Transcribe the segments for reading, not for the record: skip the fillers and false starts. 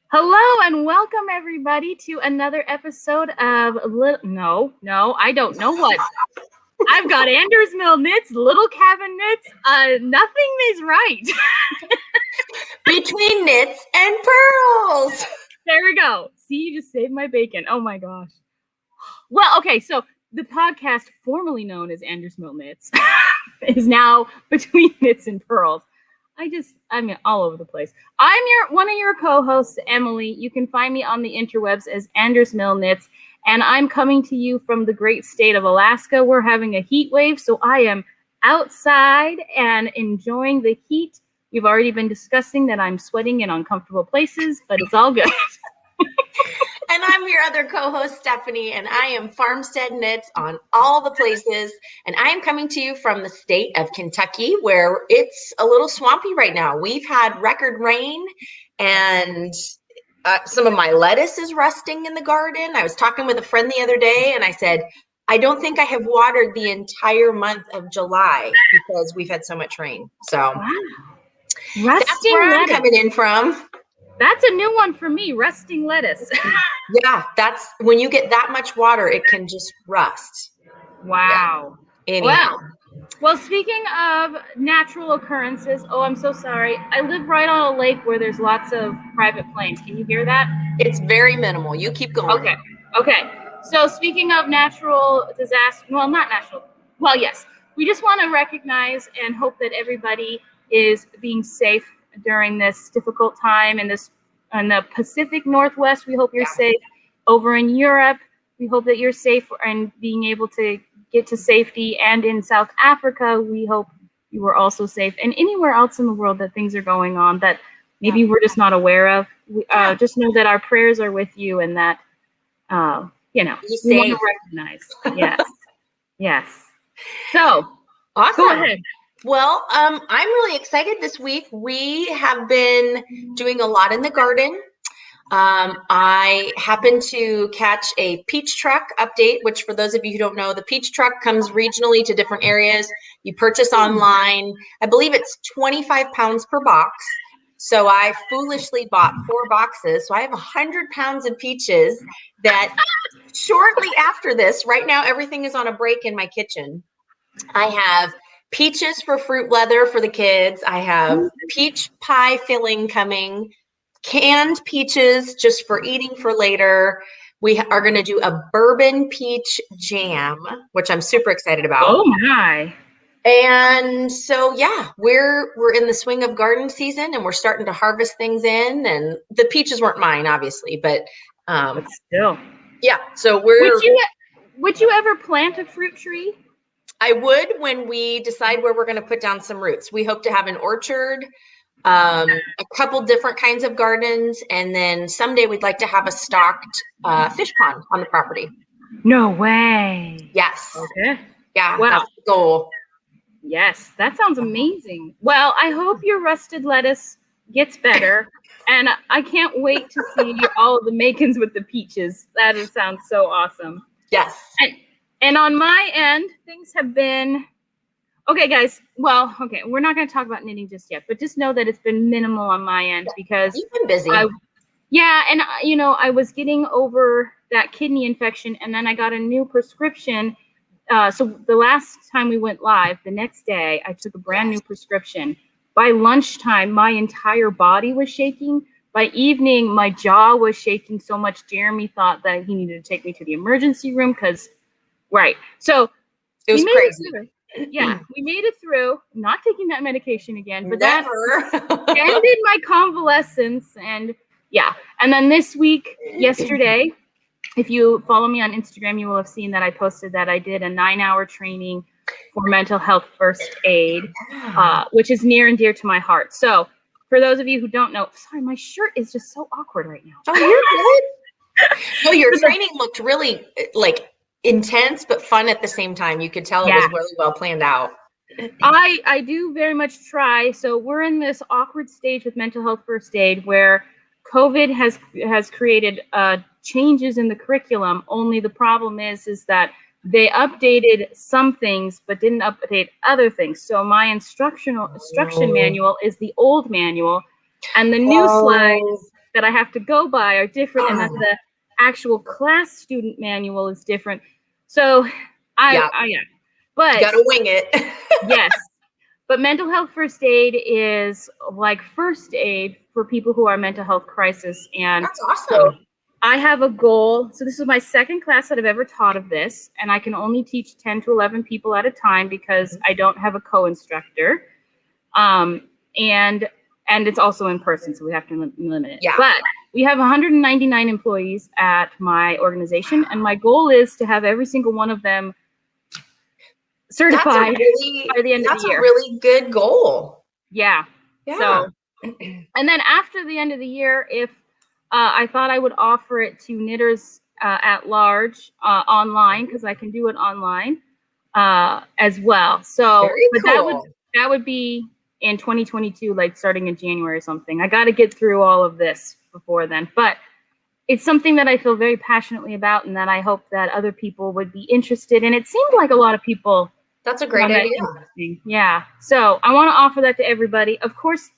Hello and welcome everybody to another episode of No, I don't know what. I've got Andersmillknits, Little Cabin Knits. Nothing is right. Betweenknits and Pearls. There we go. See, you just saved my bacon. Oh my gosh. Well, okay, so the podcast formerly known as Andersmillknits is now Betweenknits and Pearls. I'm all over the place. I'm one of your co-hosts, Emily. You can find me on the interwebs as Andersmillknits, and I'm coming to you from the great state of Alaska. We're having a heat wave, so I am outside and enjoying the heat. We've already been discussing that I'm sweating in uncomfortable places, but it's all good. And I'm your other co-host, Stephanie, and I am Farmsteadknits on all the places. And I am coming to you from the state of Kentucky, where it's a little swampy right now. We've had record rain, and some of my lettuce is rusting in the garden. I was talking with a friend the other day, and I said, I don't think I have watered the entire month of July because we've had so much rain. So Wow. That's where I'm coming in from. That's a new one for me, rusting lettuce. Yeah, that's when you get that much water, it can just rust. Wow. Yeah. Anyhow. Well, speaking of natural occurrences, I'm so sorry. I live right on a lake where there's lots of private planes. Can you hear that? It's very minimal. You keep going. Okay. So speaking of natural disaster, yes. We just want to recognize and hope that everybody is being safe during this difficult time in the Pacific Northwest. We hope you're safe. Over in Europe, we hope that you're safe and being able to get to safety. And in South Africa, we hope you are also safe. And anywhere else in the world that things are going on that maybe we're just not aware of, just know that our prayers are with you and that, we want to recognize. Yes. So, awesome. Go ahead. Well, I'm really excited this week. We have been doing a lot in the garden. I happened to catch a peach truck update, which for those of you who don't know, the peach truck comes regionally to different areas. You purchase online. I believe it's 25 pounds per box. So I foolishly bought 4 boxes. So I have 100 pounds of peaches that shortly after this, right now, everything is on a break in my kitchen. I have peaches for fruit leather for the kids. I have peach pie filling coming, canned peaches just for eating for later. We are going to do a Bourbon Peach Jam, which I'm super excited about. Oh my. And so, we're in the swing of garden season and we're starting to harvest things in, and the peaches weren't mine, obviously, but still. Yeah. So would you ever plant a fruit tree? I would when we decide where we're going to put down some roots. We hope to have an orchard, a couple different kinds of gardens, and then someday we'd like to have a stocked fish pond on the property. No way. Yes. Okay. Yeah, wow. That's the goal. Yes, that sounds amazing. Well, I hope your rusted lettuce gets better, and I can't wait to see all of the makings with the peaches. That sounds so awesome. Yes. And on my end, things have been okay, guys. Well, okay, we're not going to talk about knitting just yet, but just know that it's been minimal on my end because you've been busy. I was getting over that kidney infection, and then I got a new prescription. So the last time we went live, the next day, I took a brand new prescription. By lunchtime, my entire body was shaking. By evening, my jaw was shaking so much. Jeremy thought that he needed to take me to the emergency room because. Right. So it was crazy. We made it through. Not taking that medication again, but Never. that ended my convalescence. And then this week, yesterday, if you follow me on Instagram, you will have seen that I posted that I did a 9-hour training for mental health first aid, which is near and dear to my heart. So for those of you who don't know, sorry, my shirt is just so awkward right now. Oh, you're good. No, your training looked really intense but fun at the same time. You could tell it was really well planned out. I do very much try. So we're in this awkward stage with mental health first aid where COVID has created changes in the curriculum. Only the problem is that they updated some things but didn't update other things. So my instruction manual is the old manual, and the new slides that I have to go by are different, and that the actual class student manual is different. So but you gotta wing it. yes, but mental health first aid is like first aid for people who are mental health crisis. And that's awesome. So I have a goal. So this is my second class that I've ever taught of this, and I can only teach 10 to 11 people at a time because I don't have a co-instructor. And it's also in person, so we have to limit it. Yeah. But we have 199 employees at my organization, and my goal is to have every single one of them certified by the end of the year. That's a really good goal. Yeah. So, and then after the end of the year, if I thought I would offer it to knitters at large online, because I can do it online as well. So, but that would be in 2022, like starting in January or something. I got to get through all of this before then, but it's something that I feel very passionately about, and that I hope that other people would be interested in. It seemed like a lot of people. That's a great idea. Yeah. So I want to offer that to everybody. Of course,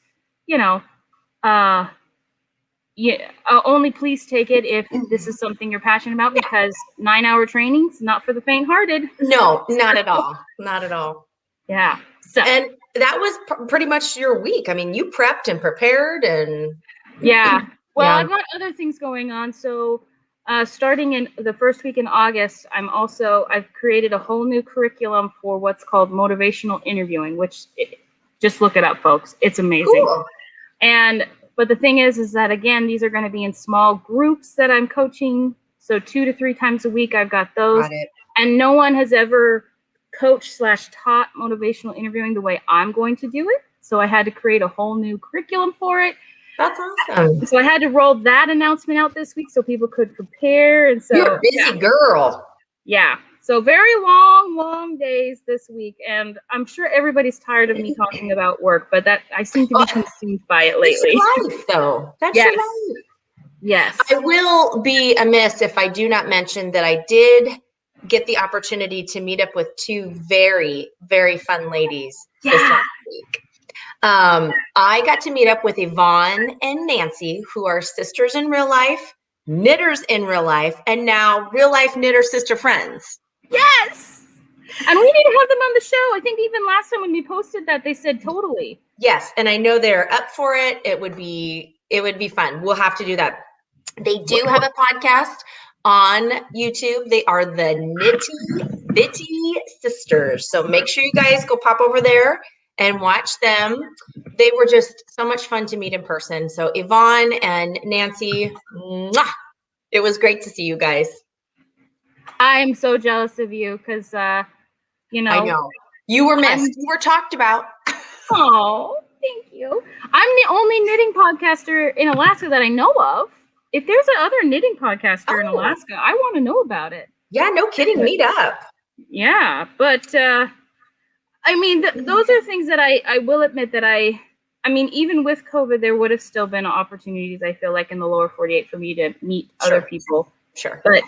only please take it if this is something you're passionate about, because 9-hour training's not for the faint-hearted. No, not at all. Not at all. Yeah. So. And that was pretty much your week. I mean, you prepped and prepared and. Yeah. Well, I've got other things going on. So starting in the first week in August, I've created a whole new curriculum for what's called motivational interviewing, which just look it up, folks. It's amazing. Cool. But the thing is that, again, these are going to be in small groups that I'm coaching. So 2 to 3 times a week, I've got those. Got it. And no one has ever coached/taught motivational interviewing the way I'm going to do it. So I had to create a whole new curriculum for it. That's awesome. So I had to roll that announcement out this week so people could prepare. And so you're a busy girl. Yeah. So very long days this week. And I'm sure everybody's tired of me talking about work, but that I seem to be consumed by it lately. It's life, though. That's your life. Yes. I will be amiss if I do not mention that I did get the opportunity to meet up with 2 very, very fun ladies this last week. I got to meet up with Yvonne and Nancy, who are sisters in real life, knitters in real life, and now real life knitter sister friends. Yes. And we need to have them on the show. I think even last time when we posted that, they said totally. Yes. And I know they're up for it. It would be fun. We'll have to do that. They do have a podcast on YouTube. They are the Knitty Bitty Sisters. So make sure you guys go pop over there and watch them. They were just so much fun to meet in person. So Yvonne and Nancy, mwah, it was great to see you guys. I'm so jealous of you because, I know. You were missed. You were talked about. Oh, thank you. I'm the only knitting podcaster in Alaska that I know of. If there's another knitting podcaster in Alaska, I want to know about it. Yeah, no kidding. Meet up. Yeah, but I mean, those are things that I will admit that I mean, even with COVID, there would have still been opportunities, I feel like, in the lower 48 for me to meet other people. Sure. But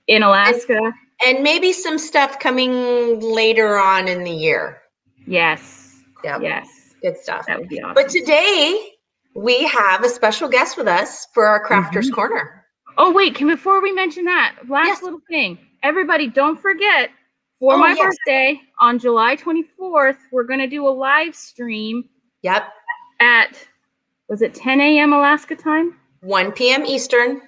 in Alaska. And maybe some stuff coming later on in the year. Yes. Yep. Yes. Good stuff. That would be awesome. But today, we have a special guest with us for our Crafters Corner. Oh, wait. Before we mention that, last little thing. Everybody, don't forget, for my birthday on July 24th, we're going to do a live stream. Yep. At, was it 10 a.m. Alaska time? 1 p.m. Eastern.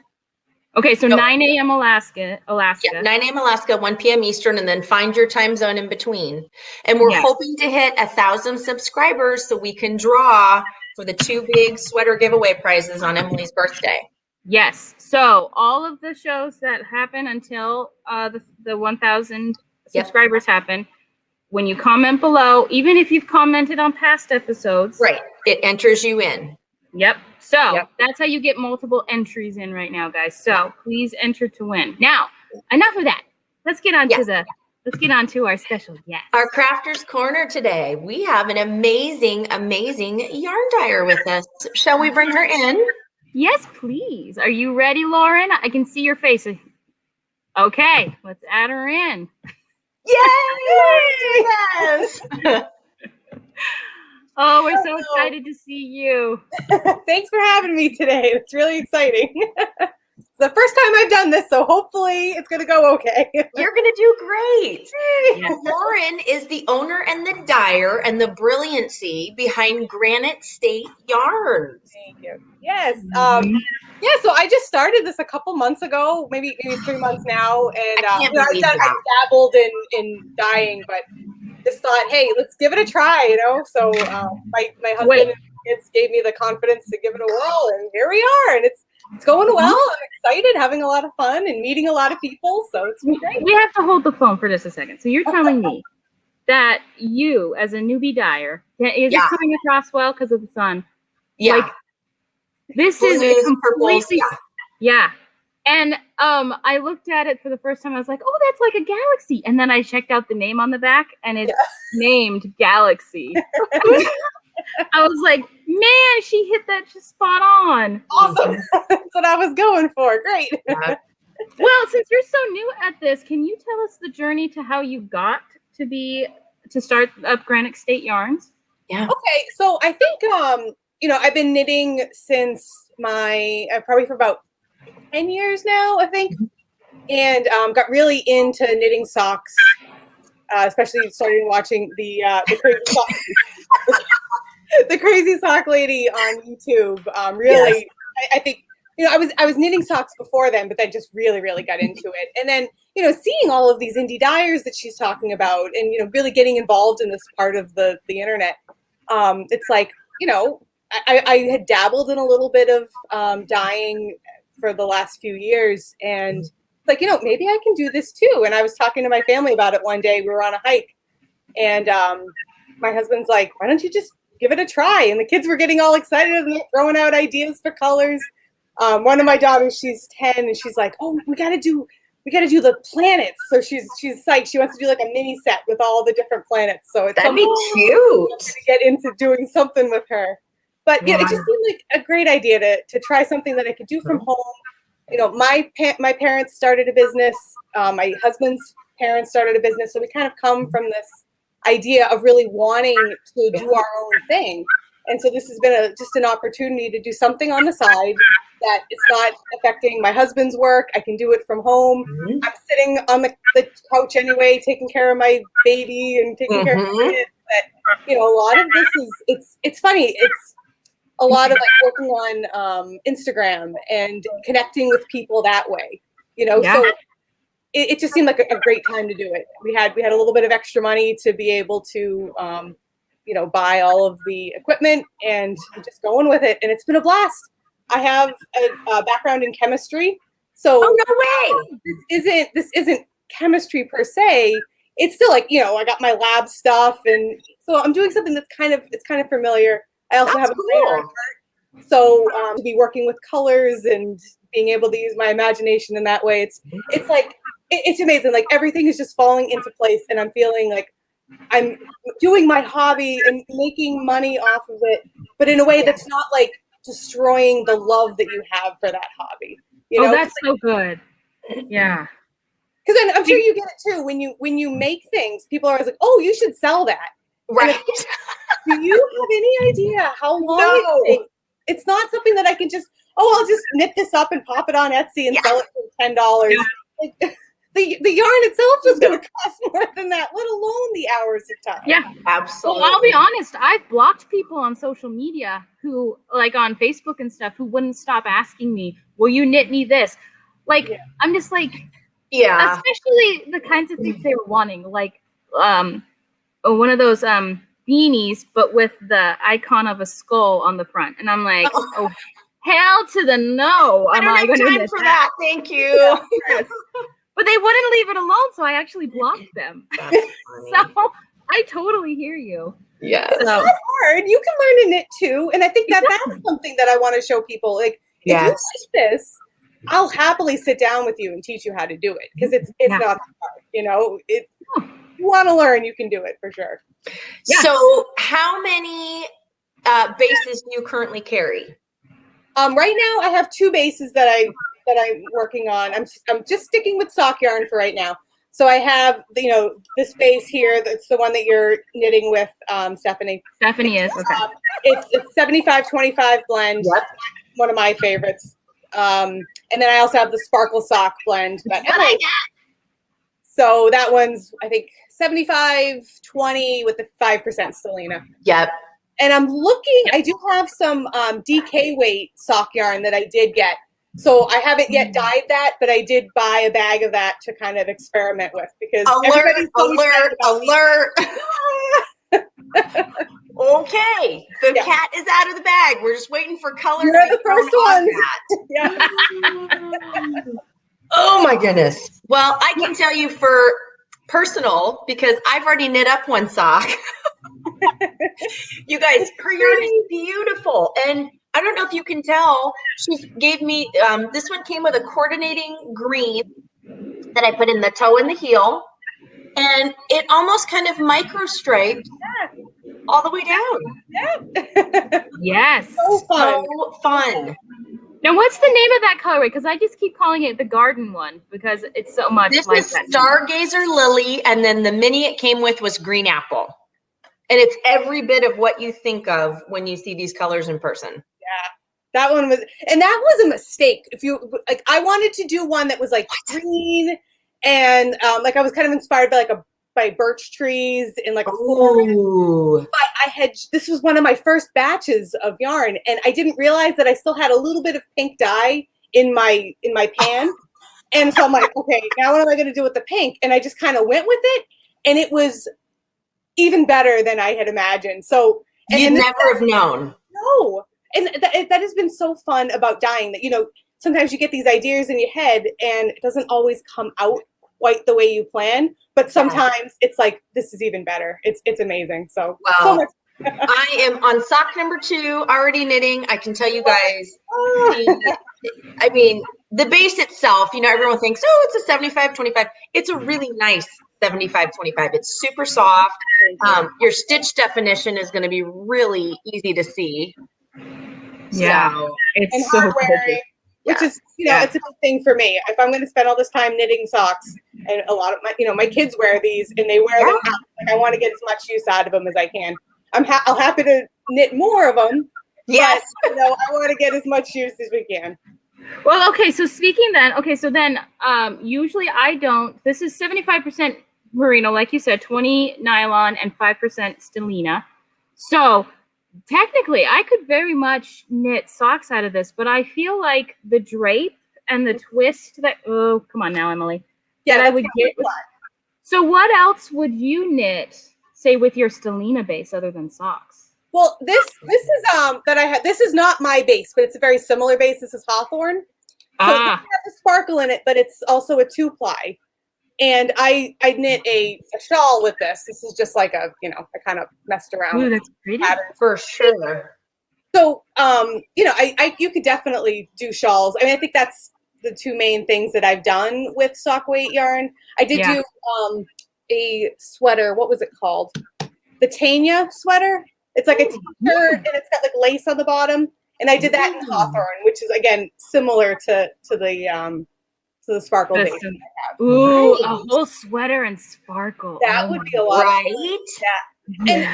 Okay, so 9 a.m. Alaska. Yeah, 9 a.m. Alaska, 1 p.m. Eastern, and then find your time zone in between. And we're hoping to hit 1,000 subscribers so we can draw for the 2 big sweater giveaway prizes on Emily's birthday. Yes. So all of the shows that happen until the 1,000 subscribers happen, when you comment below, even if you've commented on past episodes. Right. It enters you in. Yep. So that's how you get multiple entries in right now, guys. So please enter to win. Now, enough of that. Let's get on to our special guest. Our Crafters Corner today. We have an amazing yarn dyer with us. Shall we bring her in? Yes, please. Are you ready, Lauren? I can see your face. Okay, let's add her in. Yay! Yes. Oh, we're so excited to see you. Thanks for having me today. It's really exciting. It's the first time I've done this, so hopefully it's going to go okay. You're going to do great. Yeah. Lauren is the owner and the dyer and the brilliancy behind Granite State Yarns. Thank you. Yes. Yeah, so I just started this a couple months ago, maybe 3 months now, and I dabbled in dyeing, but just thought, hey, let's give it a try, So my husband and kids gave me the confidence to give it a whirl, and here we are, and it's going well. I'm excited, having a lot of fun, and meeting a lot of people, so it's great. We have to hold the phone for just a second. So you're telling me that you, as a newbie dyer, is this coming across well because of the sun? Yeah. Like, this is completely, And I looked at it for the first time. I was like, oh, that's like a galaxy. And then I checked out the name on the back, and it's named Galaxy. I was like, man, she hit that just spot on. Awesome. That's what I was going for. Great. Well, since you're so new at this, can you tell us the journey to how you got to start up Granite State Yarns? Yeah. Okay. So I think, I've been knitting since probably for about 10 years now, I think, and got really into knitting socks, especially starting watching the crazy sock, the crazy sock lady on YouTube. I think I was knitting socks before then, but then just really got into it, and then seeing all of these indie dyers that she's talking about, and really getting involved in this part of the internet. It's like I had dabbled in a little bit of dyeing for the last few years, and like, maybe I can do this too. And I was talking to my family about it one day. We were on a hike, and my husband's like, why don't you just give it a try? And the kids were getting all excited and they're throwing out ideas for colors. One of my daughters, she's 10, and she's like, oh, we gotta do the planets. So she's psyched. She wants to do like a mini set with all the different planets. So it's that'd be cute to get into doing something with her. But it just seemed like a great idea to try something that I could do from home. My parents started a business. My husband's parents started a business. So we kind of come from this idea of really wanting to do our own thing. And so this has been just an opportunity to do something on the side that it's not affecting my husband's work. I can do it from home. I'm sitting on the couch anyway, taking care of my baby and taking care of the kids. But, a lot of this it's funny. It's a lot of like working on Instagram and connecting with people that way, so it just seemed like a great time to do it. We had a little bit of extra money to be able to, buy all of the equipment and just going with it. And it's been a blast. I have a background in chemistry. So no way. This isn't chemistry per se. It's still like, I got my lab stuff. And so I'm doing something that's kind of familiar. I also have a minor in art, so to be working with colors and being able to use my imagination in that way, it's like it's amazing. Like everything is just falling into place, and I'm feeling like I'm doing my hobby and making money off of it, but in a way that's not like destroying the love that you have for that hobby. That's so good. Yeah. Because I'm sure you get it too when you make things. People are always like, "Oh, you should sell that." Right. Do you have any idea how long it takes? It's not something that I can just, I'll just knit this up and pop it on Etsy and sell it for $10. Like, the yarn itself is going to cost more than that, let alone the hours of time. Yeah, absolutely. Well, I'll be honest. I've blocked people on social media who, like on Facebook and stuff, who wouldn't stop asking me, will you knit me this? Like, I'm just like, especially the kinds of things they were wanting, like, one of those beanies, but with the icon of a skull on the front, and I'm like, oh, hell to the no! I don't have time for that. Thank you. But they wouldn't leave it alone, so I actually blocked them. So I totally hear you. Yeah, it's not hard. You can learn to knit too, and I think that's something that I want to show people. Like, if you like this, I'll happily sit down with you and teach you how to do it, because it's not hard. If you want to learn, you can do it for sure. Yeah. So how many bases do you currently carry? Right now I have 2 bases that I'm working on. I'm just sticking with sock yarn for right now. So I have, this base here. That's the one that you're knitting with, Stephanie. Stephanie is, okay. It's 75-25 blend. Yep. One of my favorites. And then I also have the sparkle sock blend. That Emily got. So that one's, I think, 75-20 with the 5% stellina. Yep. And I'm looking, I do have some DK weight sock yarn that I did get. So I haven't yet dyed that, but I did buy a bag of that to kind of experiment with because alert. Okay, the cat is out of the bag. We're just waiting for color. You're the first ones. Yeah. Oh my goodness. Well, I can tell you for personal, because I've already knit up one sock. You guys, her yarn is beautiful. And I don't know if you can tell, she gave me, this one came with a coordinating green that I put in the toe and the heel. And it almost kind of micro striped all the way down. Yeah. Yes. So fun. So fun. Now, what's the name of that colorway? Because I just keep calling it the garden one because it's so much This like is that. Stargazer Lily, and then the mini it came with was Green Apple. And it's every bit of what you think of when you see these colors in person. Yeah. That one was, and that was a mistake. If you like, I wanted to do one that was like green, and like I was kind of inspired by by birch trees in like a forest. But this was one of my first batches of yarn, and I didn't realize that I still had a little bit of pink dye in my pan. And so I'm like, okay, now what am I going to do with the pink? And I just kind of went with it, and it was even better than I had imagined. So you'd never have known. No. And that has been so fun about dyeing that, sometimes you get these ideas in your head and it doesn't always come out quite the way you plan, but sometimes it's like, this is even better. It's amazing. So, so much. I am on sock number 2, already knitting. I can tell you guys, the base itself, everyone thinks, oh, it's a 75-25. It's a really nice 75-25. It's super soft. Your stitch definition is going to be really easy to see. Yeah, so, it's so wearing, which is, it's a big thing for me. If I'm going to spend all this time knitting socks, and a lot of my kids wear these and they wear them out, like I want to get as much use out of them as I can. I'm happy to knit more of them. Yes. But, I want to get as much use as we can. Well, okay. So speaking then, usually I don't. This is 75% merino, like you said, 20 nylon and 5% stellina. So technically, I could very much knit socks out of this, but I feel like the drape and the twist that, oh, come on now, Emily. Yeah, that I would get. So what else would you knit, say, with your stellina base other than socks? Well, this is that I had. This is not my base, but it's a very similar base. This is Hawthorne. So it doesn't have the sparkle in it, but it's also a 2-ply. And I knit a shawl with this. This is just like I kind of messed around. Ooh, that's pretty. For sure. So, you could definitely do shawls. I think that's the 2 main things that I've done with sock weight yarn. I did do a sweater. What was it called? The Tanya sweater. It's like a t-shirt and it's got like lace on the bottom. And I did that in Hawthorne, which is again similar to the sparkle base. Ooh, a whole sweater and sparkle. That would be a lot. Right? Yeah. And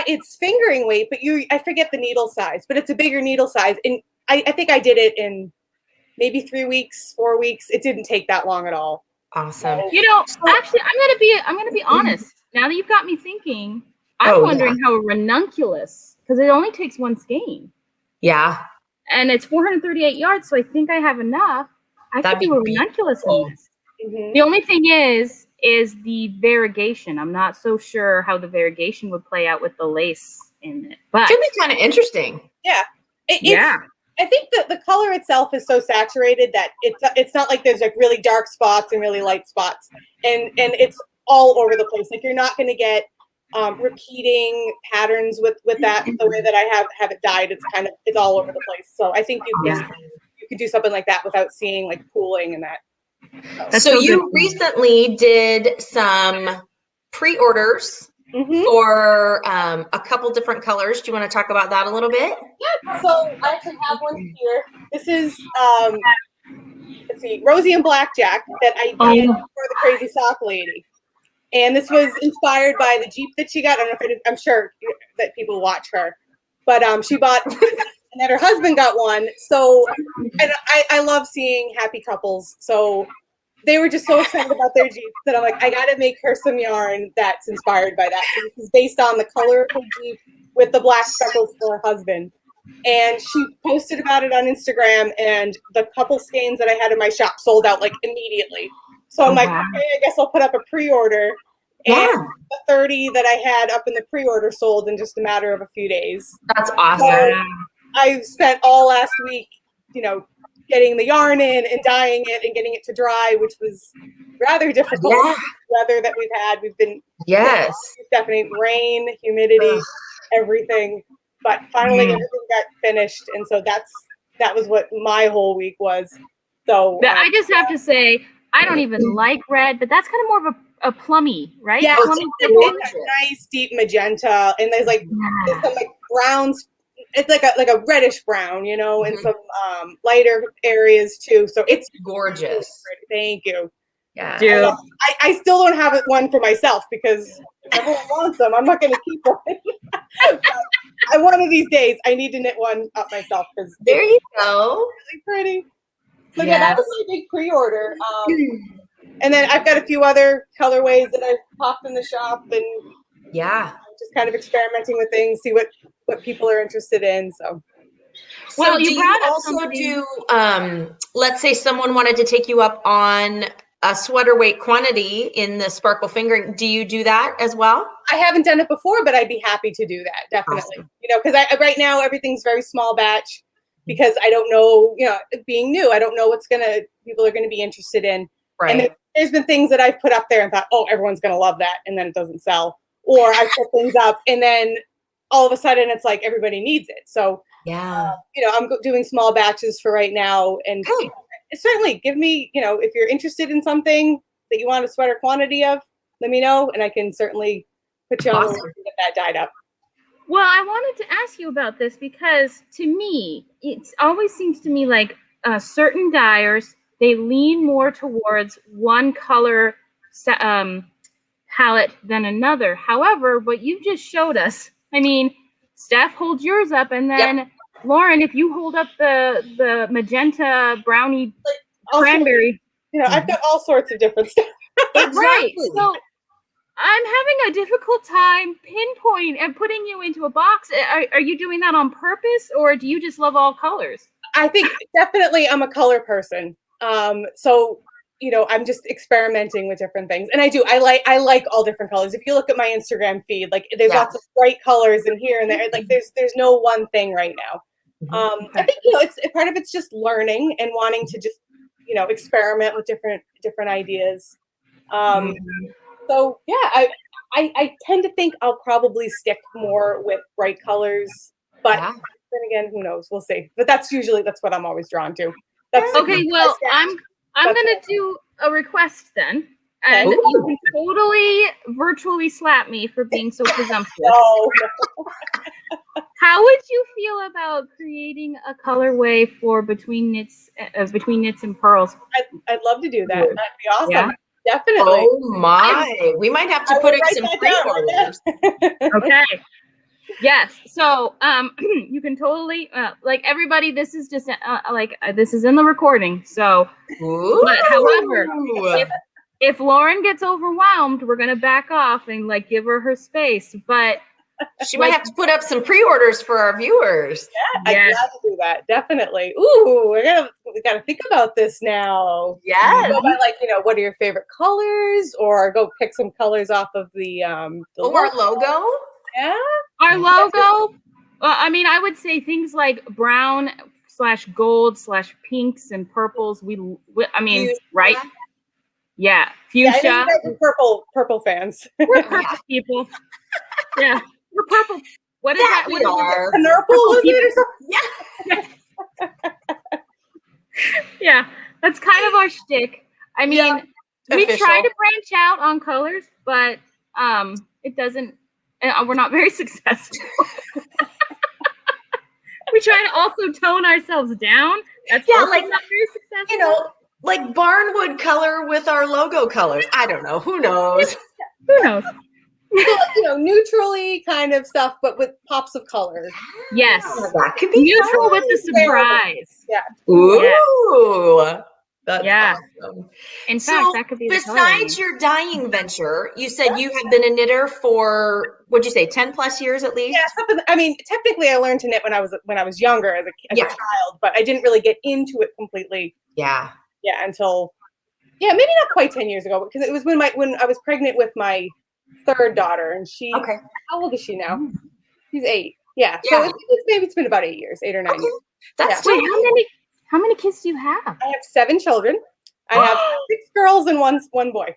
it's fingering weight, but I forget the needle size, but it's a bigger needle size. And I think I did it in maybe 3 weeks, 4 weeks. It didn't take that long at all. Awesome. Actually, I'm gonna be honest. Now that you've got me thinking, I'm wondering how a ranunculus, because it only takes 1 skein. Yeah. And it's 438 yards, so I think I have enough. I could do a ranunculus in this. Mm-hmm. The only thing is the variegation. I'm not so sure how the variegation would play out with the lace in it. But it could be kind of interesting. Yeah. I think that the color itself is so saturated that it's not like there's like really dark spots and really light spots. And it's all over the place. Like you're not going to get repeating patterns with that the way that I have it dyed. It's all over the place. So I think you could do something like that without seeing like pooling and that. So you recently did some pre-orders for a couple different colors. Do you want to talk about that a little bit? Yeah. So I actually have one here. This is let's see, Rosie and Blackjack that I did for the Crazy Sock Lady. And this was inspired by the Jeep that she got. I don't know if I'm sure that people watch her, but she bought, and then her husband got one. So, and I love seeing happy couples. So they were just so excited about their Jeep that I'm like, I got to make her some yarn that's inspired by that. So this is based on the color of her Jeep with the black speckles for her husband. And she posted about it on Instagram, and the couple skeins that I had in my shop sold out like immediately. So I'm like, okay, I guess I'll put up a pre-order. And the 30 that I had up in the pre-order sold in just a matter of a few days. That's awesome. So I spent all last week, getting the yarn in and dyeing it and getting it to dry, which was rather difficult. Yeah. Weather that we've had. We've been definitely rain, humidity, everything. But finally everything got finished, and so that was what my whole week was. So I just have to say, I don't even like red, but that's kind of more of a plummy, right? Yeah, it's a nice deep magenta, and there's like some like browns. It's like a reddish brown, and some lighter areas too. So it's gorgeous. Thank you. Yeah, dude. I still don't have one for myself because if everyone wants them, I'm not going to keep one. One of these days, I need to knit one up myself because there you go. Really pretty. So yeah, that was my big pre-order. And then I've got a few other colorways that I've popped in the shop, and just kind of experimenting with things, see what people are interested in. So well, do you also do let's say someone wanted to take you up on a sweater weight quantity in the sparkle fingering, do you do that as well? I haven't done it before, but I'd be happy to do that, definitely. Awesome. Because right now everything's very small batch, because I don't know, being new, I don't know people are gonna be interested in. Right. And there's been things that I've put up there and thought, oh, everyone's gonna love that, and then it doesn't sell. Or I put things up and then all of a sudden it's like everybody needs it. So I'm doing small batches for right now, and certainly give me, if you're interested in something that you want a sweater quantity of, let me know, and I can certainly put you on and get that dyed up. Well, I wanted to ask you about this because to me, it always seems to me like certain dyers, they lean more towards one color palette than another. However, what you just showed us, I mean, Steph, hold yours up, and then Lauren, if you hold up the magenta, brownie, cranberry. I've got all sorts of different stuff. Exactly. Right. So I'm having a difficult time pinpoint and putting you into a box. Are you doing that on purpose, or do you just love all colors? I think definitely I'm a color person. So I'm just experimenting with different things, and I like all different colors. If you look at my Instagram feed, like there's lots of bright colors in here and there. Like there's no one thing right now. I think it's part of it's just learning and wanting to just experiment with different ideas. So yeah, I tend to think I'll probably stick more with bright colors, but then again, who knows? We'll see. But that's what I'm always drawn to. That's okay. Well, I'm gonna do a request then, and you can totally virtually slap me for being so presumptuous. No. How would you feel about creating a colorway for Between Knits and Purls? I'd love to do that. That'd be awesome. Yeah. Definitely. Oh my! We might have to put in some pre-orders. Okay. Yes. So, you can totally like everybody. This is just this is in the recording. So, but however, if Lauren gets overwhelmed, we're gonna back off and give her space. But she might have to put up some pre-orders for our viewers. Yeah, I'd love to do that. Definitely. Ooh, we gotta think about this now. Yeah. Go by what are your favorite colors, or go pick some colors off of the logo. Yeah. Our logo. I mean, I would say things like brown / gold / pinks and purples. I mean, fuchsia. Right? Yeah, fuchsia. Yeah, I think purple fans. We're purple people. Yeah, we're purple. What is that? We are. Purple is it? Yeah. Yeah, that's kind of our shtick. I mean, we try to branch out on colors, but it doesn't. We're not very successful. We try to also tone ourselves down. That's also not very successful. like barnwood color with our logo colors. I don't know. Who knows? Who knows? Neutrally kind of stuff, but with pops of color. Yes. That could be Neutral fun. with the surprise. Yeah. Ooh. That's Yeah. awesome. In fact, that could be the besides your dyeing venture, you said you have been a knitter for, what'd you say, 10 plus years at least? Yeah, I mean, technically I learned to knit when I was younger as a child, but I didn't really get into it completely. Yeah. Yeah, until maybe not quite 10 years ago, because it was when I was pregnant with my third daughter, and how old is she now? She's 8. Yeah. So it's been about 8 years, 8 or 9 years. That's Wait, how many kids do you have? I have 7 children. I have 6 girls and one boy.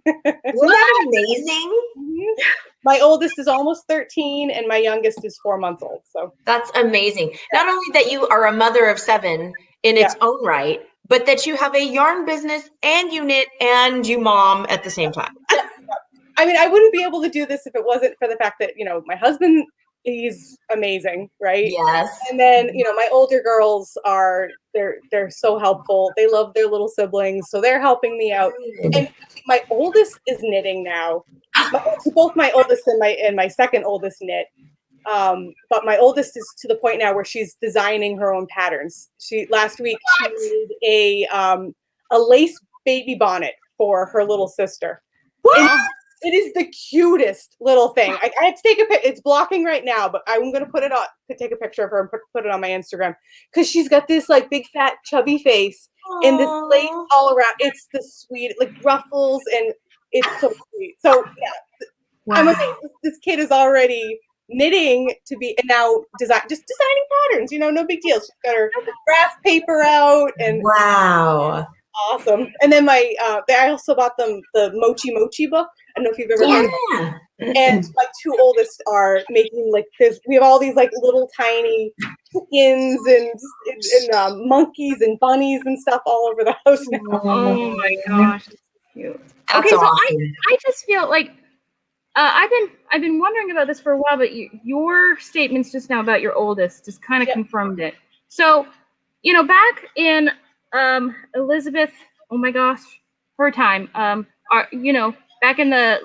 Isn't that amazing? Mm-hmm. My oldest is almost 13 and my youngest is 4 months old. So that's amazing. Not only that you are a mother of 7 in its own right, but that you have a yarn business and you knit and you mom at the same time. I mean, I wouldn't be able to do this if it wasn't for the fact that, my husband, he's amazing, right? Yes. And then, my older girls they're so helpful. They love their little siblings, so they're helping me out. And my oldest is knitting now. Both my oldest and my second oldest knit. But my oldest is to the point now where she's designing her own patterns. Last week she made a lace baby bonnet for her little sister. It is the cutest little thing. I have to take a picture. It's blocking right now, but I'm going to put it on to take a picture of her and put it on my Instagram, because she's got this like big fat chubby face and this lace all around. It's the sweet, like ruffles, and it's so sweet. So I'm amazed. This kid is already knitting and now designing patterns. No big deal. She's got her graph paper out and awesome. And then I also bought them the Mochi book. I don't know if you've ever heard of it. And my 2 oldest are making we have all these little tiny chickens and monkeys and bunnies and stuff all over the house now. Oh my gosh, that's cute. That's okay, so awesome. I just feel like I've been wondering about this for a while, but your statements just now about your oldest just kind of confirmed it. So, back in Elizabeth, oh my gosh, her time, back in the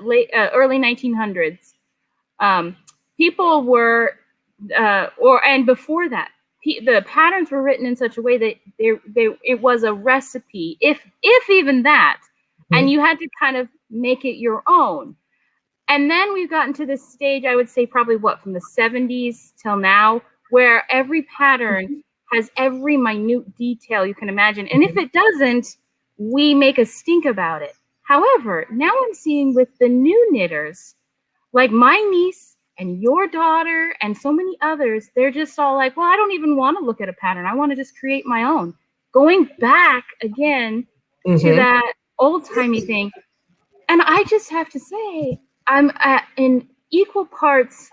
early 1900s, people were, and before that, the patterns were written in such a way that it was a recipe, if even that, and you had to kind of make it your own. And then we've gotten to this stage, I would say probably from the 70s till now, where every pattern has every minute detail you can imagine. And if it doesn't, we make a stink about it. However, now I'm seeing with the new knitters, like my niece and your daughter and so many others, they're just all like, well, I don't even want to look at a pattern. I want to just create my own. Going back again to that old-timey thing. And I just have to say, I'm in equal parts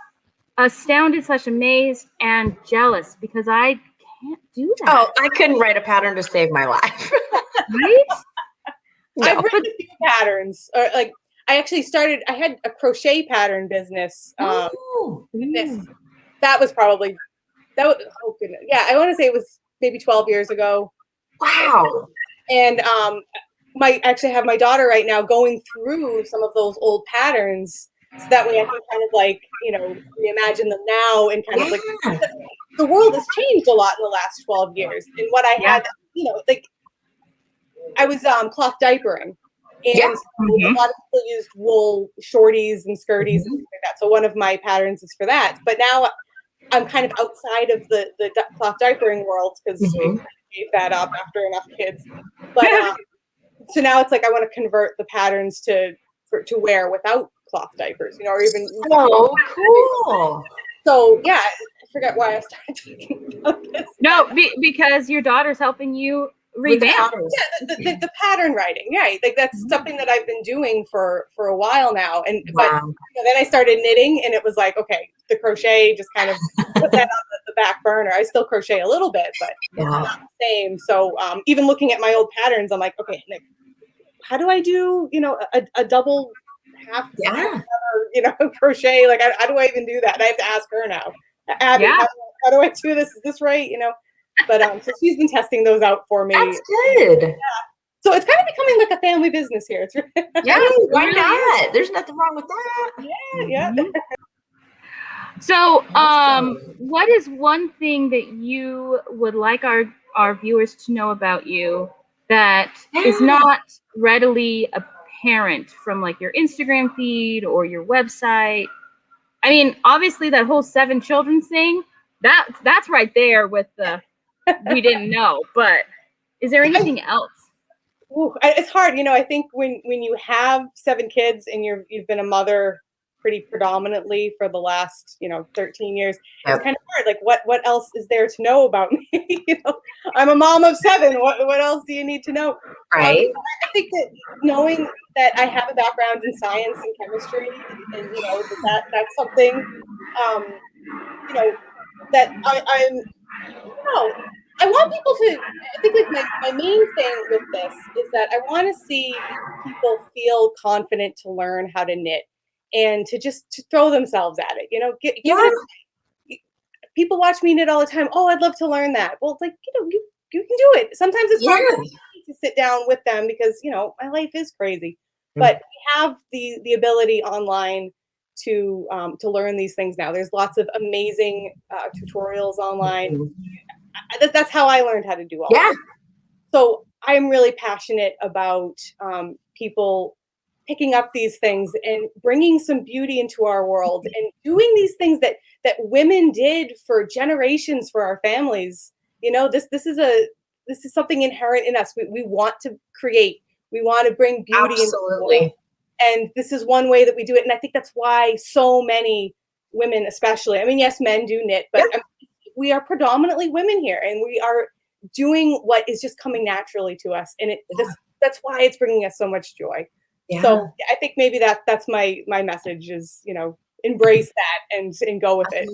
astounded / amazed and jealous, because I can't do that. Oh, I couldn't write a pattern to save my life. Right? I've written a few patterns. I actually I had a crochet pattern business. That was oh goodness. Yeah, I want to say it was maybe 12 years ago. Wow. And I actually have my daughter right now going through some of those old patterns, so that way I can kind of reimagine them now, and kind of the world has changed a lot in the last 12 years. And what I had, I was cloth diapering, and a lot of people used wool shorties and skirties and things like that. So one of my patterns is for that. But now I'm kind of outside of the cloth diapering world, because I gave that up after enough kids. But so now it's I want to convert the patterns to wear without cloth diapers, or even. So cool. So I forgot why I started talking about this. No, because your daughter's helping you revamp. The pattern writing, that's something that I've been doing for a while now. And but then I started knitting, and it was okay, the crochet just kind of put that on the back burner. I still crochet a little bit, but it's not the same. So even looking at my old patterns, I'm okay, Nick, how do I do a double half crochet? How do I even do that? And I have to ask her now. Abby, how do I do this? Is this right? But so she's been testing those out for me. That's good. So it's kind of becoming like a family business here. It's Yeah, why not? There's nothing wrong with that. yeah. So, what is one thing that you would like our viewers to know about you that is not readily apparent from like your Instagram feed or your website? I mean, obviously that whole 7 children thing, that's right there with the we didn't know, but is there anything else? Ooh, it's hard, I think when you have 7 kids and you've been a mother pretty predominantly for the last 13 years, it's kind of hard. Like what else is there to know about me? I'm a mom of 7. What else do you need to know? Right. I think that knowing that I have a background in science and chemistry, and that's something that I'm I want people to, I think like my main thing with this is that I want to see people feel confident to learn how to knit and to throw themselves at it. Give it people watch me knit all the time. Oh, I'd love to learn that. Well, it's like, you can do it. Sometimes it's hard to sit down with them because, my life is crazy. But we have the ability online to learn these things now. There's lots of amazing tutorials online. That's how I learned how to do all this. So I'm really passionate about people picking up these things and bringing some beauty into our world and doing these things that women did for generations for our families. This is something inherent in us. We want to create. We want to bring beauty into the world. And this is one way that we do it. And I think that's why so many women, especially, I mean, yes, men do knit, but we are predominantly women here, and we are doing what is just coming naturally to us. And that's why it's bringing us so much joy. Yeah. So I think maybe that's my message is, embrace that and go with it.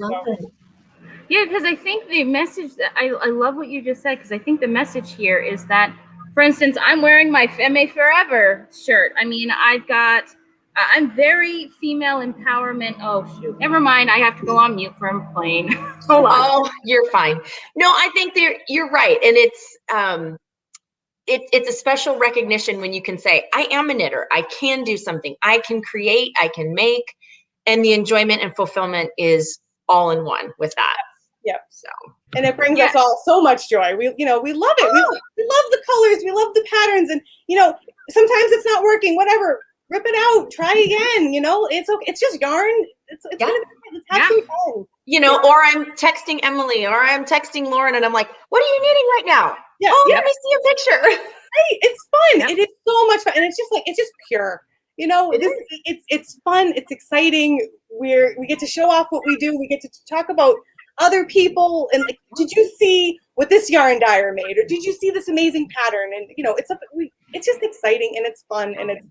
Yeah, because I think the message that I love what you just said, because I think the message here is that, for instance, I'm wearing my Femme Forever shirt. I mean, I'm very female empowerment. Oh, shoot. Never mind. I have to go on mute for a plane. Hold on. Oh, you're fine. No, I think you're right. And it's a special recognition when you can say, I am a knitter. I can do something. I can create. I can make. And the enjoyment and fulfillment is all in one with that. Yep. So. And it brings us all so much joy. We love it. We love the colors. We love the patterns. And, sometimes it's not working, whatever. Rip it out. Try again. It's okay. It's just yarn. It's gonna be, let's have some fun. Or I'm texting Emily or I'm texting Lauren and I'm like, what are you knitting right now? Yeah. Let me see a picture. Hey, it's fun. Yeah. It is so much fun. And it's just pure. It's fun. It's exciting. We get to show off what we do. We get to talk about other people. And like, did you see what this yarn dyer made? Or did you see this amazing pattern? And, it's just exciting and it's fun and it's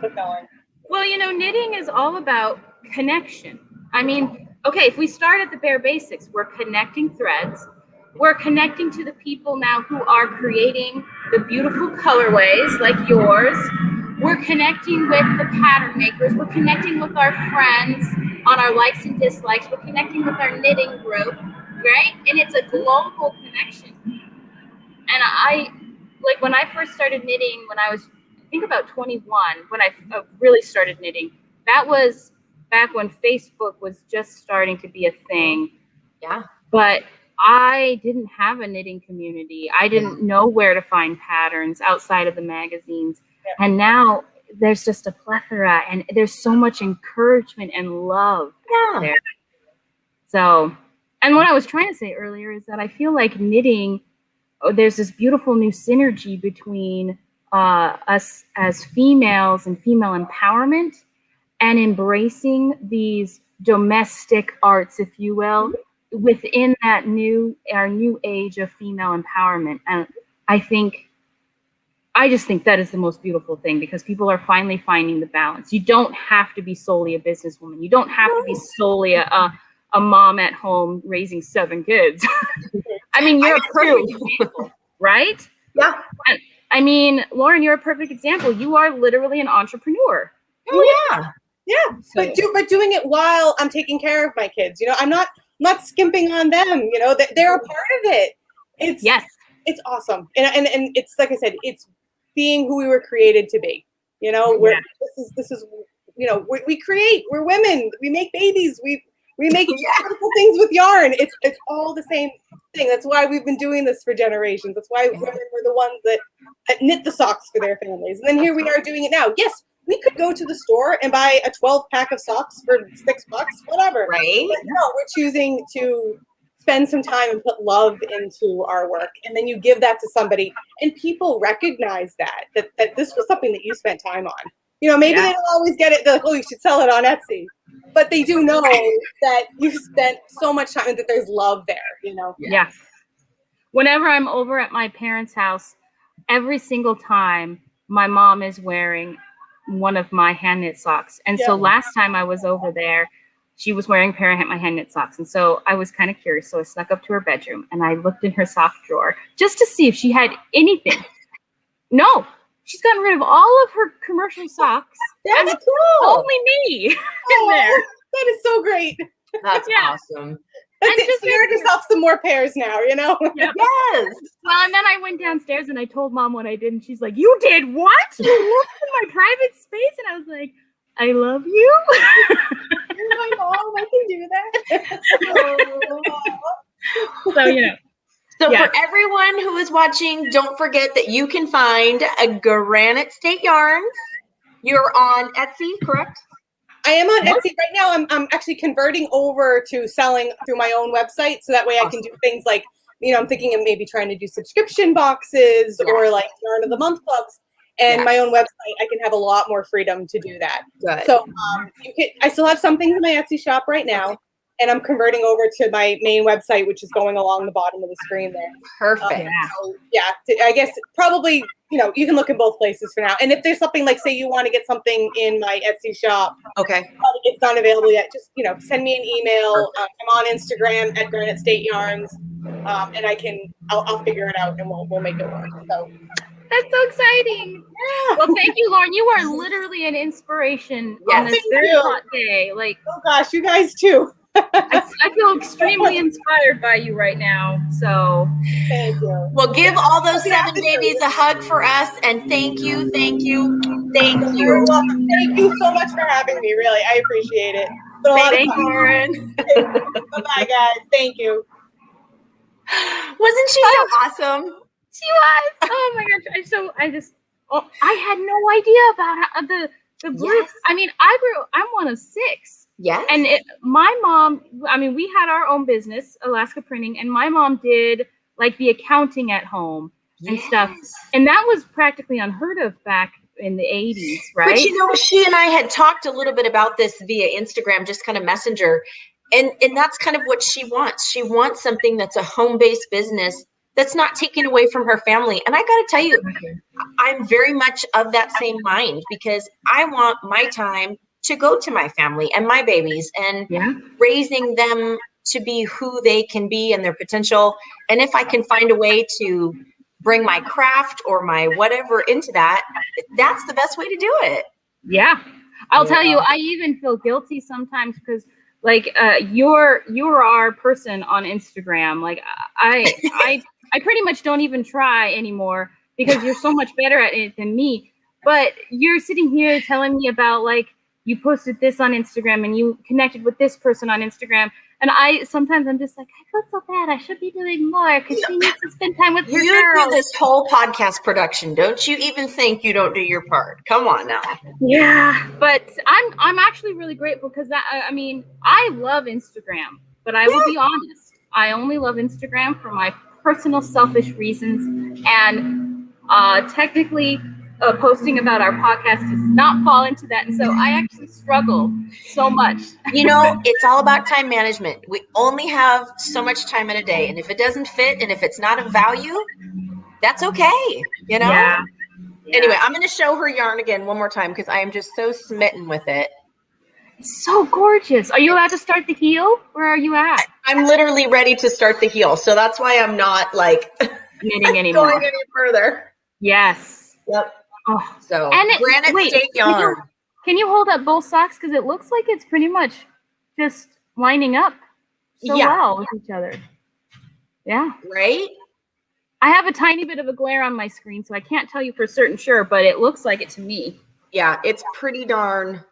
fulfilling. Well, knitting is all about connection. I mean, okay, if we start at the bare basics, we're connecting threads. We're connecting to the people now who are creating the beautiful colorways like yours. We're connecting with the pattern makers. We're connecting with our friends on our likes and dislikes. We're connecting with our knitting group, right? And it's a global connection. And when I first started knitting, when I was, I think about 21, when I really started knitting, that was back when Facebook was just starting to be a thing. Yeah. But I didn't have a knitting community. I didn't know where to find patterns outside of the magazines. Yeah. And now there's just a plethora and there's so much encouragement and love out there. So, and what I was trying to say earlier is that I feel like knitting, there's this beautiful new synergy between us as females and female empowerment and embracing these domestic arts, if you will, within that our new age of female empowerment. And I just think that is the most beautiful thing because people are finally finding the balance. You don't have to be solely a businesswoman. You don't have to be solely a mom at home raising 7 kids. I mean, you're a perfect example, right? Yeah. I mean, Lauren, you're a perfect example. You are literally an entrepreneur. Oh, yeah. Yeah. So. But doing it while I'm taking care of my kids. I'm not skimping on them. They're a part of it. It's awesome. And it's like I said, it's being who we were created to be. You know, this is you know, we create. We're women. We make babies. We make beautiful things with yarn. It's all the same thing. That's why we've been doing this for generations. That's why women were the ones that knit the socks for their families. And then here we are doing it now. Yes, we could go to the store and buy a 12-pack of socks for $6, whatever. Right. But no, we're choosing to spend some time and put love into our work. And then you give that to somebody, and people recognize that this was something that you spent time on. You know, maybe they don't always get it. They're like, oh, you should sell it on Etsy. But they do know that you spent so much time and that there's love there, you know? Yeah. Whenever I'm over at my parents' house, every single time my mom is wearing one of my hand knit socks. And so last time I was over there, she was wearing a pair of my hand knit socks. And so I was kind of curious. So I snuck up to her bedroom and I looked in her sock drawer just to see if she had anything. No. She's gotten rid of all of her commercial socks. That's and cool. Only me in there. That is so great. That's awesome. That's it. So you earned yourself some more pairs now, you know? Yes. Well, and then I went downstairs and I told Mom what I did, and she's like, "You did what? You looked in my private space?" And I was like, "I love you." You're my mom. I can do that. So, you know. So for everyone who is watching, don't forget that you can find a Granite State Yarns. You're on Etsy, correct? I am on Etsy right now. I'm actually converting over to selling through my own website, so that way I can do things like, you know, I'm thinking of maybe trying to do subscription boxes or like Yarn of the Month clubs. And my own website, I can have a lot more freedom to do that. Good. So I still have some things in my Etsy shop right now. And I'm converting over to my main website, which is going along the bottom of the screen there. Perfect. So, I guess probably, you know, you can look in both places for now. And if there's something like, say you want to get something in my Etsy shop, it's not available yet, just, you know, send me an email. I'm on Instagram at Granite State Yarns, and I'll figure it out and we'll make it work. So that's so exciting. Yeah. Well, thank you, Lauren. You are literally an inspiration on this very hot day. Like, oh gosh, you guys too. I feel extremely inspired by you right now. So thank you. Well, give all those 7 babies a hug for us, and thank you. Thank you so much for having me. Really, I appreciate it. Thank you, Lauren. Bye, guys. Thank you. Wasn't she so awesome? She was. Oh my gosh! I had no idea about the group. Yes. I mean, I'm one of 6. Yes. And my mom, I mean, we had our own business, Alaska Printing, and my mom did like the accounting at home and stuff. And that was practically unheard of back in the 80s, right? But you know, she and I had talked a little bit about this via Instagram, just kind of messenger. And that's kind of what she wants. She wants something that's a home-based business that's not taken away from her family. And I got to tell you, I'm very much of that same mind, because I want my time to go to my family and my babies and raising them to be who they can be and their potential. And if I can find a way to bring my craft or my whatever into that, that's the best way to do it. Yeah. I'll tell you, I even feel guilty sometimes because like you're our person on Instagram. Like I pretty much don't even try anymore because you're so much better at it than me. But you're sitting here telling me about like, you posted this on Instagram and you connected with this person on Instagram. And sometimes I'm just like, I feel so bad. I should be doing more because she needs to spend time with her girls. Do this whole podcast production. Don't you even think you don't do your part. Come on now. Yeah, but I'm actually really grateful because I mean, I love Instagram, but I will be honest. I only love Instagram for my personal selfish reasons. And technically, posting about our podcast does not fall into that. And so I actually struggle so much. You know, it's all about time management. We only have so much time in a day. And if it doesn't fit and if it's not of value, that's okay. You know? Yeah. Anyway, I'm going to show her yarn again one more time because I am just so smitten with it. It's so gorgeous. Are you allowed to start the heel? Where are you at? I'm literally ready to start the heel. So that's why I'm not like knitting anymore. Going any further. Yes. Yep. Oh, so Granite State Yarn. Can you hold up both socks? Because it looks like it's pretty much just lining up so well with each other. Yeah. Right? I have a tiny bit of a glare on my screen, so I can't tell you for certain sure, but it looks like it to me. Yeah, it's pretty darn.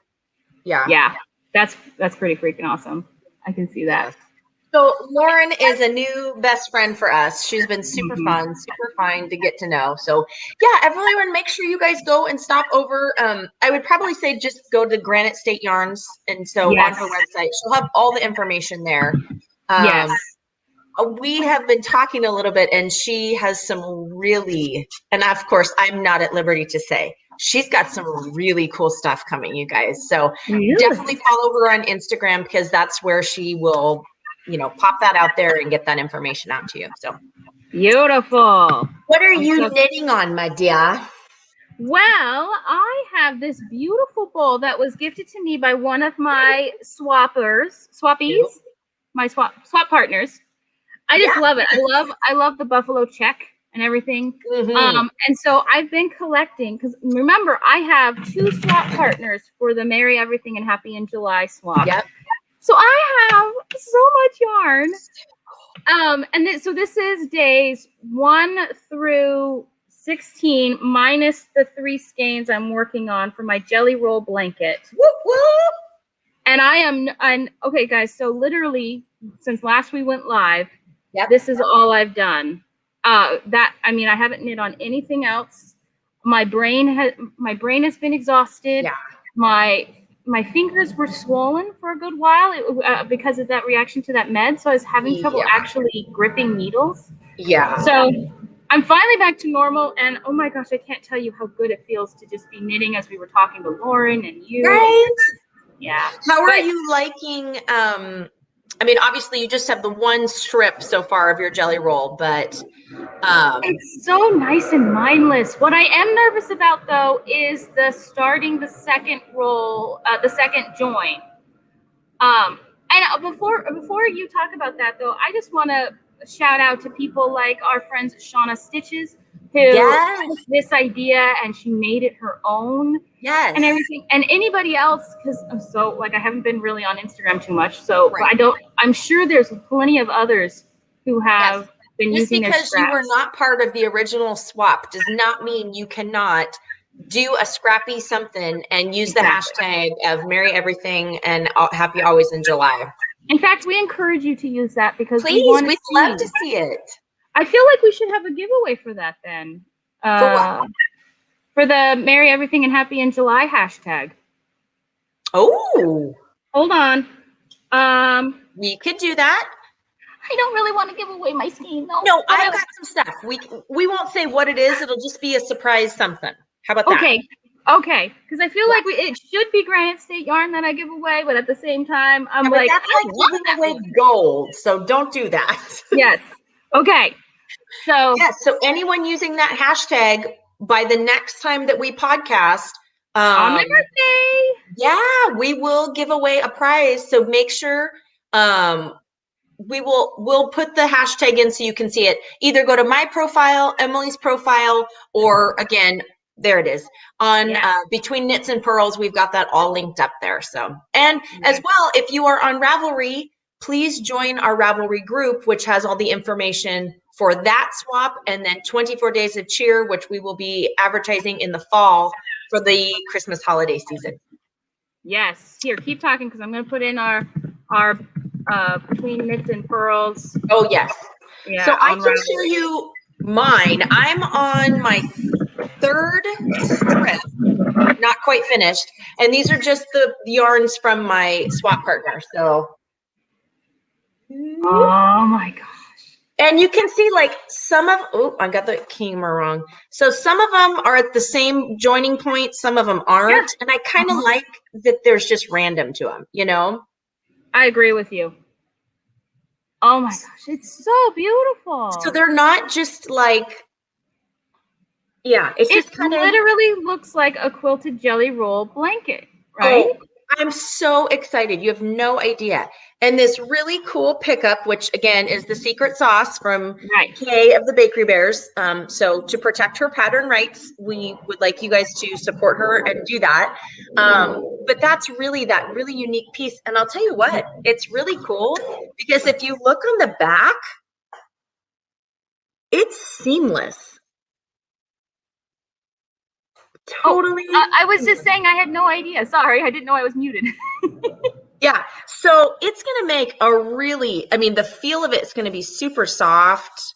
Yeah. Yeah, that's pretty freaking awesome. I can see that. Yes. So Lauren is a new best friend for us. She's been super fun, super fun to get to know. So yeah, everyone, make sure you guys go and stop over. I would probably say just go to Granite State Yarns, and so on her website, she'll have all the information there. Yes. We have been talking a little bit, and she has some really, and of course, I'm not at liberty to say, she's got some really cool stuff coming, you guys. So definitely follow her on Instagram, because that's where she will, pop that out there and get that information out to you. So beautiful. What are you knitting on, my dear? Well, I have this beautiful bowl that was gifted to me by one of my swappies, my swap partners. I just love it. I love the buffalo check and everything. And so I've been collecting, because remember, I have 2 swap partners for the Merry Everything and Happy in July swap. Yep. So I have so much yarn. So this is days 1 through 16 minus the 3 skeins I'm working on for my jelly roll blanket. Whoop, whoop. And okay, guys, so literally since last we went live, this is all I've done. I haven't knit on anything else. My brain has been exhausted. Yeah. My fingers were swollen for a good while because of that reaction to that med. So I was having trouble actually gripping needles. Yeah. So I'm finally back to normal, and oh my gosh, I can't tell you how good it feels to just be knitting as we were talking to Lauren and you. Right. Yeah. How are you liking? Obviously you just have the 1 strip so far of your jelly roll, but it's so nice and mindless. What I am nervous about, though, is starting the second roll, the second join. And before you talk about that, though, I just want to shout out to people like our friends Shauna Stitches, who took this idea and she made it her own. Yes. And everything, and anybody else, because I haven't been really on Instagram too much, so I'm sure there's plenty of others who have been using their scraps. Just because you were not part of the original swap does not mean you cannot do a scrappy something and use the hashtag of Merry Everything and Happy Always in July. In fact, we encourage you to use that, because we'd love to see it. I feel like we should have a giveaway for that then. For what? For the Merry Everything and Happy in July hashtag. Oh. Hold on. We could do that. I don't really want to give away my skein, though. No, I've got some stuff. We won't say what it is. It'll just be a surprise something. How about that? Okay. Because I feel like it should be Granite State yarn that I give away, but at the same time, I'm like, that's like giving away gold. So don't do that. Yes. Okay. So So anyone using that hashtag, by the next time that we podcast, on my birthday, we will give away a prize. So make sure we'll put the hashtag in so you can see it. Either go to my profile, Emily's profile, or again, there it is on Between Knits and Pearls. We've got that all linked up there. So, and as well, if you are on Ravelry, please join our Ravelry group, which has all the information for that swap, and then 24 Days of Cheer, which we will be advertising in the fall for the Christmas holiday season. Yes. Here, keep talking, because I'm going to put in our Between Knits and Pearls. Oh, yes. Yeah, so I can show you mine. I'm on my 3rd strip, not quite finished. And these are just the yarns from my swap partner. So. Oh my gosh. And you can see like some of, I got the camera wrong. So some of them are at the same joining point. Some of them aren't. And I kind of like that there's just random to them, I agree with you. Oh my gosh. It's so beautiful. So they're not just like, it's just kind of literally looks like a quilted jelly roll blanket, right? Oh, I'm so excited. You have no idea. And this really cool pickup, which again is the secret sauce from Kay of the Bakery Bears. So to protect her pattern rights, we would like you guys to support her and do that. But that's really that really unique piece. And I'll tell you what, it's really cool because if you look on the back, It's seamless. Totally. I was just saying I had no idea. Sorry, I didn't know I was muted. Yeah. So it's going to make a really, I mean, the feel of it is going to be super soft,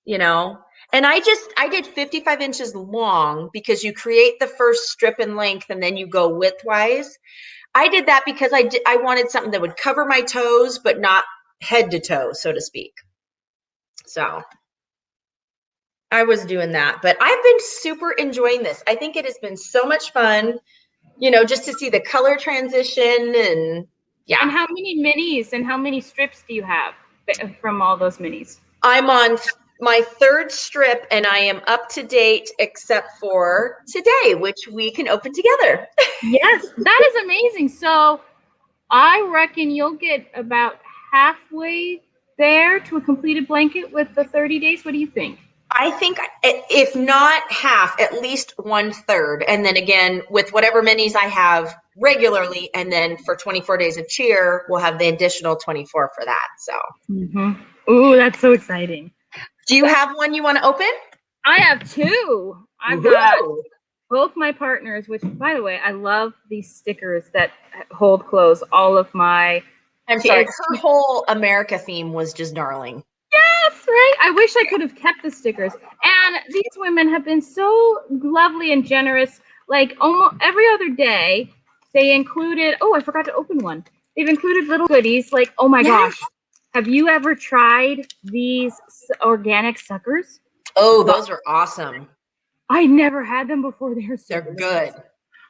you know. And I did 55 inches long because you create the first strip in length and then you go widthwise. I did that because I wanted something that would cover my toes, but not head to toe, so to speak. So I was doing that, but I've been super enjoying this. I think it has been so much fun, you know, just to see the color transition and yeah. And how many minis and how many strips do you have from all those minis? I'm on my third strip and I am up to date except for today, which we can open together. Yes, that is amazing. So I reckon you'll get about halfway there to a completed blanket with the 30 days. What do you think? I think if not half, at least 1/3. And then again, with whatever minis I have regularly, and then for 24 days of cheer, we'll have the additional 24 for that. So, Ooh, that's so exciting. Do you have one you want to open? I have two. I've got both my partners, which, by the way, I love these stickers that hold close all of my. I'm sorry, her whole America theme was just darling. Yes, right. I wish I could have kept the stickers. And these women have been so lovely and generous. Like almost every other day, they included. Oh, I forgot to open one. They've included little goodies. Like, oh my gosh, have you ever tried these organic suckers? Oh, those are awesome. I never had them before. They're good.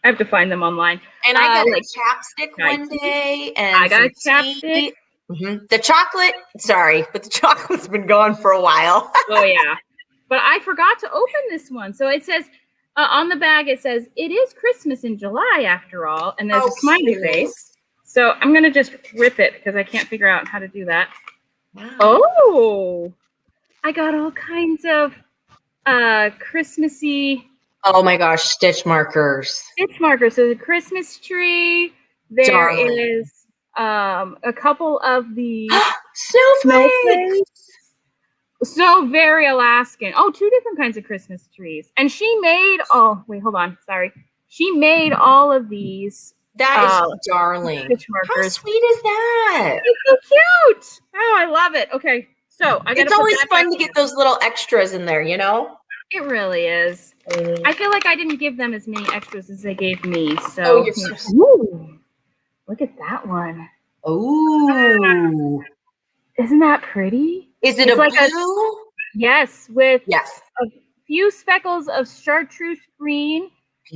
I have to find them online. And I got a chapstick one day, and I got a chapstick. The chocolate, sorry, but the chocolate's been gone for a while. Oh yeah, but I forgot to open this one. So it says on the bag, it says it is Christmas in July after all, and there's a smiley face. So I'm gonna just rip it because I can't figure out how to do that. Wow. Oh, I got all kinds of Christmassy. Oh my gosh, stitch markers. Stitch markers. So the Christmas tree. There is a couple of the snowflakes. So very Alaskan. Oh, 2 different kinds of Christmas trees. And she made, oh, wait, hold on. Sorry. She made all of these. That is darling. Stitch markers. How sweet is that? It's so cute. Oh, I love it. Okay. So I got. It's always fun to get those little extras in there, you know? It really is. I feel like I didn't give them as many extras as they gave me. So, oh, you're so ooh, look at that one. Ooh. Isn't that pretty? Is it a blue? Yes, with a few speckles of chartreuse green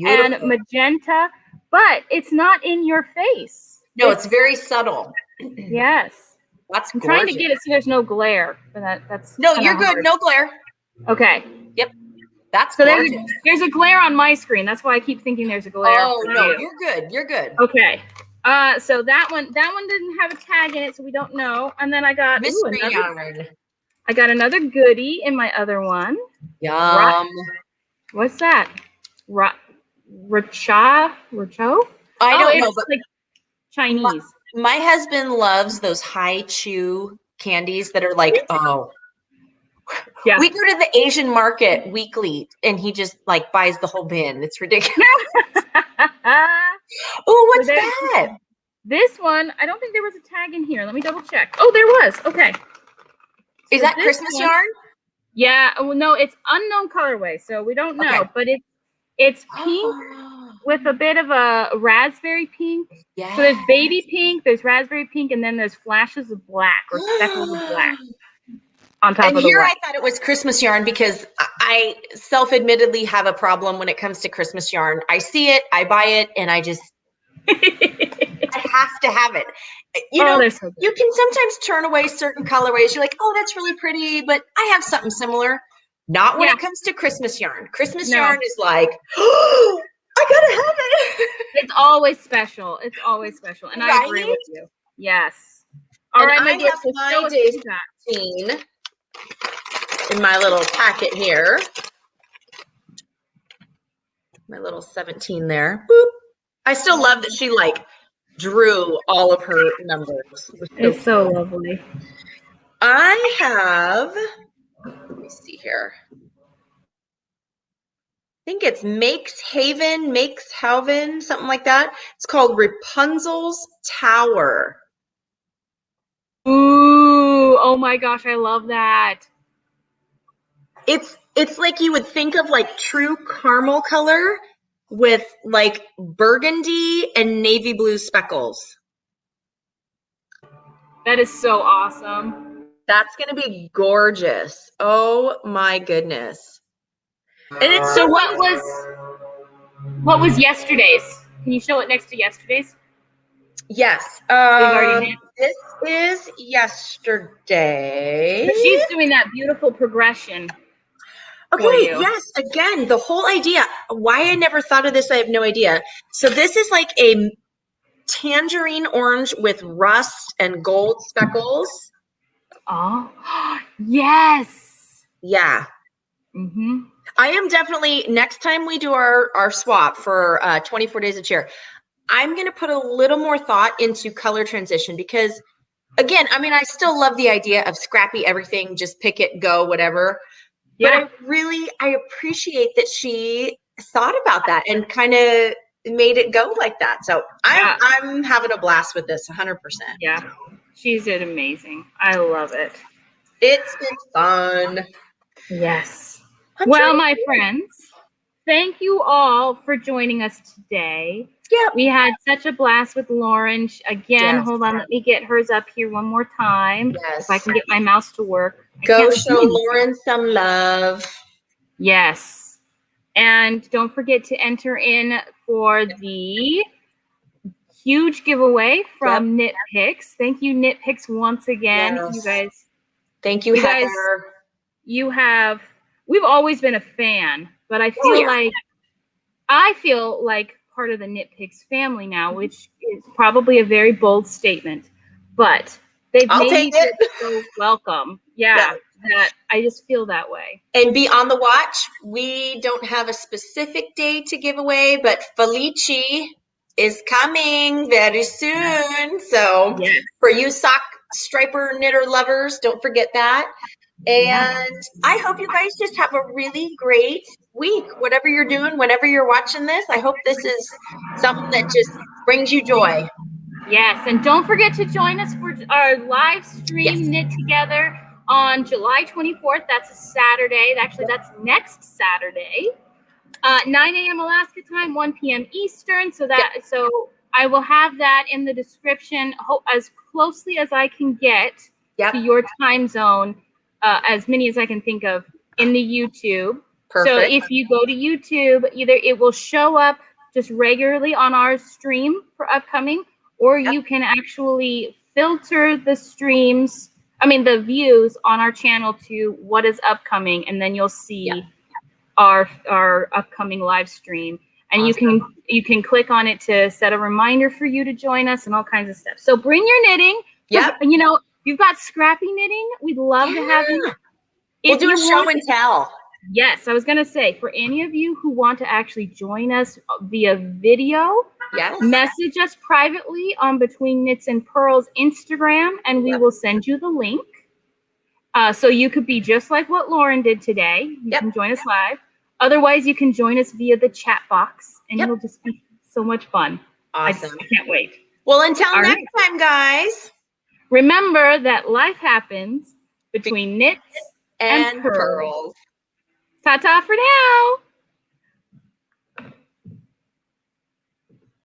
and magenta, but it's not in your face. No, it's very subtle. Yes. That's I'm trying to get it so there's no glare. But that's no, you're good. No glare. Okay. Yep. That's so there's a glare on my screen. That's why I keep thinking there's a glare. Oh no, you're good. You're good. Okay. So that one didn't have a tag in it, so we don't know. And then I got I got another goodie in my other one. Yum. What's that? Racho? I don't know, but like Chinese. My husband loves those high chew candies that are like, yeah. We go to the Asian market weekly and he just like buys the whole bin. It's ridiculous. Oh, what's that? This one, I don't think there was a tag in here. Let me double check. Oh, there was. Okay. Is that Christmas yarn? Yeah. Well, no, it's unknown colorway, so we don't know. But it's pink with a bit of a raspberry pink. Yeah. So there's baby pink, there's raspberry pink, and then there's flashes of black or speckles of black on top of the here white. I thought it was Christmas yarn because I self-admittedly have a problem when it comes to Christmas yarn. I see it, I buy it, and I just I have to have it. You know, so you can sometimes turn away certain colorways. You're like, oh, that's really pretty, but I have something similar. Not when it comes to Christmas yarn. Christmas yarn is like, oh, I gotta have it. It's always special. It's always special. And I agree with you. Yes. All right, I have my day 15 in my little packet here. My little 17 there. Boop. I still love that she like drew all of her numbers. It's so lovely. I have let me see here. I think it's Makes Haven, something like that. It's called Rapunzel's Tower. Ooh, oh my gosh, I love that. It's like you would think of like true caramel color with like burgundy and navy blue speckles. That is so awesome. That's going to be gorgeous. Oh my goodness. And it's So what was yesterday's? Can you show it next to yesterday's? Yes. already This is yesterday. She's doing that beautiful progression. Okay, yes. Again, the whole idea. Why I never thought of this, I have no idea. So this is like a tangerine orange with rust and gold speckles. Oh, yes. Yeah. Mm-hmm. I am definitely, next time we do our swap for 24 days of cheer, I'm going to put a little more thought into color transition because, again, I mean, I still love the idea of scrappy everything, just pick it, go, whatever. Yeah. But I appreciate that she thought about that and kind of made it go like that. So I'm having a blast with this 100%. Yeah, she did amazing. I love it. It's been fun. Yes. Well, my friends, thank you all for joining us today. Yep. We had such a blast with Lauren. Again, hold on, let me get hers up here one more time. Yes. If I can get my mouse to work. Go show Lauren some love. Yes. And don't forget to enter in for the huge giveaway from Knitpicks. Thank you, Knitpicks, once again. Yes. You guys. Thank you, Heather. We've always been a fan, but I feel like part of the Knitpicks family now, which is probably a very bold statement, but they've made me so welcome. Yeah, that I just feel that way. And be on the watch. We don't have a specific day to give away, but Felici is coming very soon. So for you sock striper knitter lovers, don't forget that. And I hope you guys just have a really great week. Whatever you're doing, whenever you're watching this, I hope this is something that just brings you joy. Yes, and don't forget to join us for our live stream Knit Together on July 24th. That's a Saturday. Actually, that's next Saturday. 9 a.m. Alaska time, 1 p.m. Eastern. So I will have that in the description as closely as I can get to your time zone. As many as I can think of in the YouTube. Perfect. So if you go to YouTube, either it will show up just regularly on our stream for upcoming, or you can actually filter the the views on our channel to what is upcoming, and then you'll see our upcoming live stream. And you can click on it to set a reminder for you to join us and all kinds of stuff. So bring your knitting. Yep. You know, you've got scrappy knitting. We'd love to have you. We'll do a show and tell. Yes, I was going to say, for any of you who want to actually join us via video, message us privately on Between Knits and Purls Instagram, and we will send you the link. So you could be just like what Lauren did today. You can join us live. Otherwise, you can join us via the chat box, and it'll just be so much fun. Awesome. I can't wait. Well, until next time, guys. Remember that life happens between knits and pearls. Ta-ta for now.